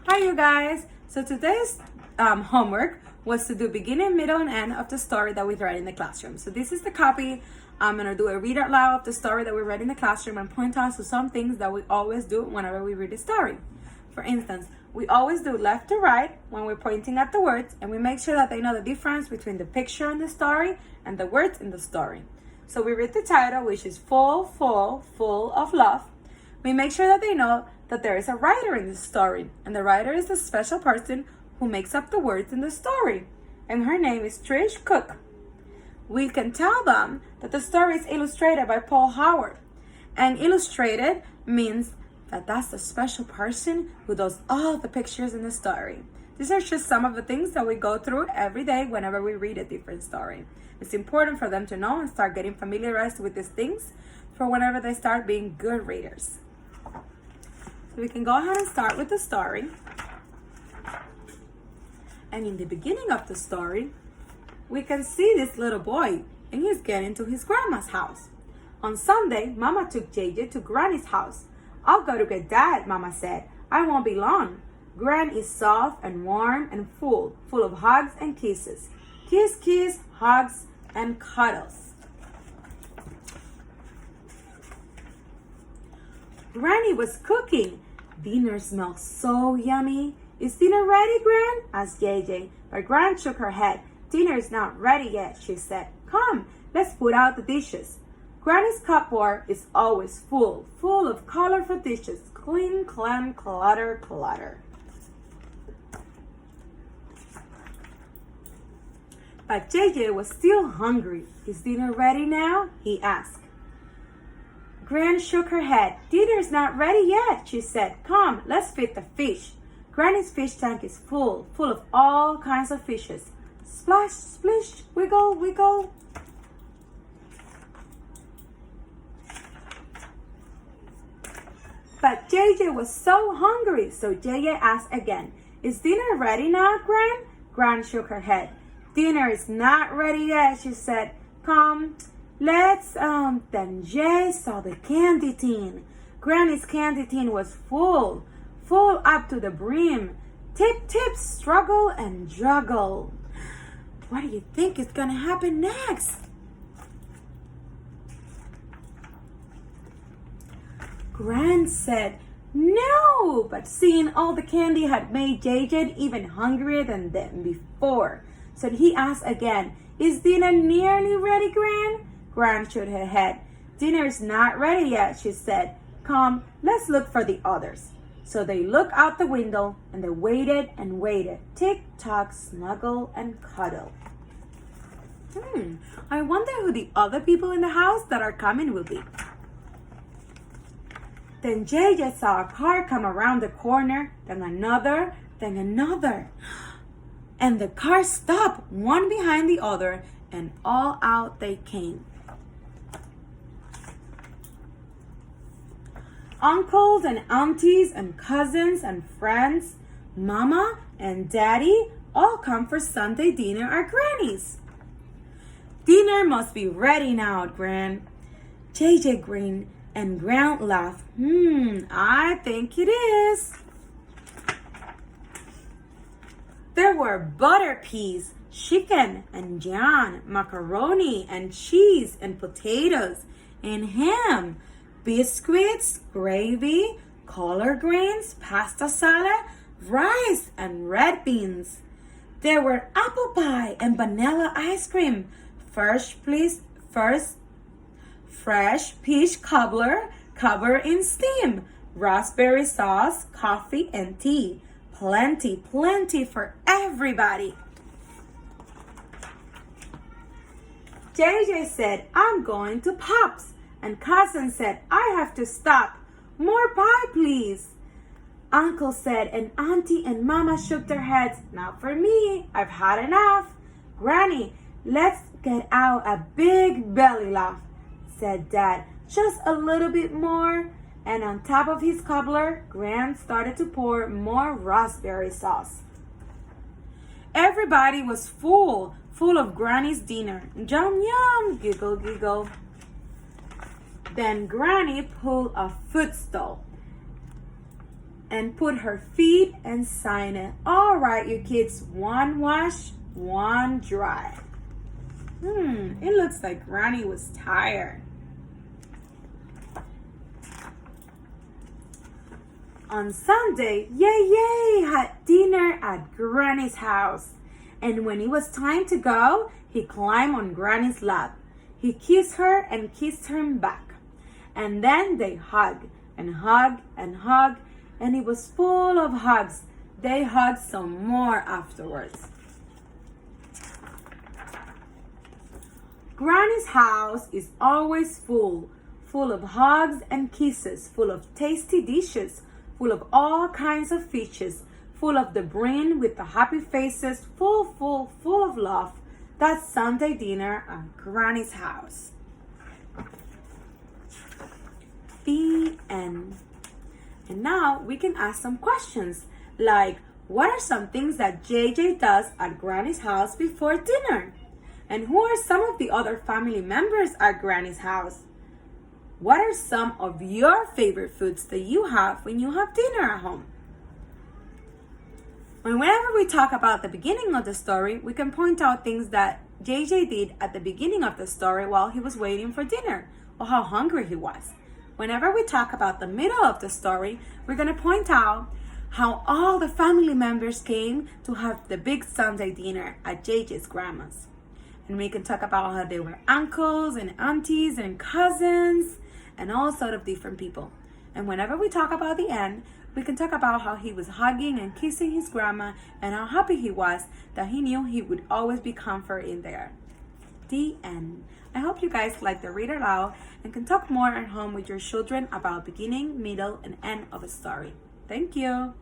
Hi you guys! So today's homework was to do beginning, middle, and end of the story that we read in the classroom. So this is the copy. I'm going to do a read out loud of the story that we read in the classroom and point out to some things that we always do whenever we read a story. For instance, we always do left to right when we're pointing at the words, and we make sure that they know the difference between the picture in the story and the words in the story. So we read the title, which is Full of Love. We make sure that they know that there is a writer in the story, and the writer is the special person who makes up the words in the story, and her name is Trish Cook. We can tell them that the story is illustrated by Paul Howard, and illustrated means that that's the special person who does all the pictures in the story. These are just some of the things that we go through every day whenever we read a different story. It's important for them to know and start getting familiarized with these things for whenever they start being good readers. So we can go ahead and start with the story. And in the beginning of the story, we can see this little boy, and he's getting to his grandma's house. On Sunday, Mama took JJ to Granny's house. I'll go to get Dad, Mama said. I won't be long. Gran is soft and warm and full of hugs and kisses. Kiss, kiss, hugs, and cuddles. Granny was cooking. Dinner smells so yummy. Is dinner ready, Gran? Asked JJ, but Gran shook her head. Dinner is not ready yet, she said. Come, let's put out the dishes. Granny's cupboard is always full of colorful dishes. Clean, clam, clutter, clutter. But JJ was still hungry. Is dinner ready now? He asked. Gran shook her head. Dinner's not ready yet, she said. Come, let's feed the fish. Granny's fish tank is full of all kinds of fishes. Splash, splish, wiggle, wiggle. But JJ was so hungry, so JJ asked again, Is dinner ready now, Gran? Gran shook her head. Dinner is not ready yet, she said. Come, let's, Then Jay saw the candy tin. Granny's candy tin was full up to the brim. Tip, tip, struggle, and juggle. What do you think is gonna happen next? Gran said, no, but seeing all the candy had made JJ even hungrier than before. So he asked again, is dinner nearly ready, Gran? Gran shook her head. Dinner is not ready yet, she said. Come, let's look for the others. So they looked out the window and they waited and waited. Tick tock, snuggle and cuddle. I wonder who the other people in the house that are coming will be. Then JJ saw a car come around the corner, then another. And the cars stopped, one behind the other, and all out they came. Uncles and aunties and cousins and friends, Mama and Daddy, all come for Sunday dinner at Granny's. Dinner must be ready now, Gran. JJ grinned and Gran laughed. I think it is. There were butter peas, chicken and jam, macaroni and cheese and potatoes and ham, biscuits, gravy, collard greens, pasta salad, rice and red beans. There were apple pie and vanilla ice cream, fresh peach cobbler covered in steam, raspberry sauce, coffee and tea. Plenty for everybody. JJ said, I'm going to Pop's. And Cousin said, I have to stop. More pie, please. Uncle said, and Auntie and Mama shook their heads. Not for me. I've had enough. Granny, let's get out a big belly laugh, said Dad. Just a little bit more. And on top of his cobbler, Gran started to pour more raspberry sauce. Everybody was full of Granny's dinner. Yum, yum, giggle, giggle. Then Granny pulled a footstool. and put her feet and sign it. All right, you kids, one wash, one dry. It looks like Granny was tired. On Sunday, Yay had dinner at Granny's house. And when it was time to go, he climbed on Granny's lap. He kissed her and kissed him back. And then they hugged and hugged and hugged, and it was full of hugs. They hugged some more afterwards. Granny's house is always full of hugs and kisses, full of tasty dishes, full of all kinds of fishes, full of the brin with the happy faces, full of love. That's Sunday dinner at Granny's house. The end. And now we can ask some questions like, what are some things that JJ does at Granny's house before dinner? And who are some of the other family members at Granny's house? What are some of your favorite foods that you have when you have dinner at home? Whenever we talk about the beginning of the story, we can point out things that JJ did at the beginning of the story while he was waiting for dinner, or how hungry he was. Whenever we talk about the middle of the story, we're going to point out how all the family members came to have the big Sunday dinner at JJ's grandma's. And we can talk about how they were uncles and aunties and cousins and all sort of different people. And whenever we talk about the end, we can talk about how he was hugging and kissing his grandma and how happy he was that he knew he would always be comfort in there. The end. I hope you guys like the Read Aloud and can talk more at home with your children about beginning, middle, and end of a story. Thank you.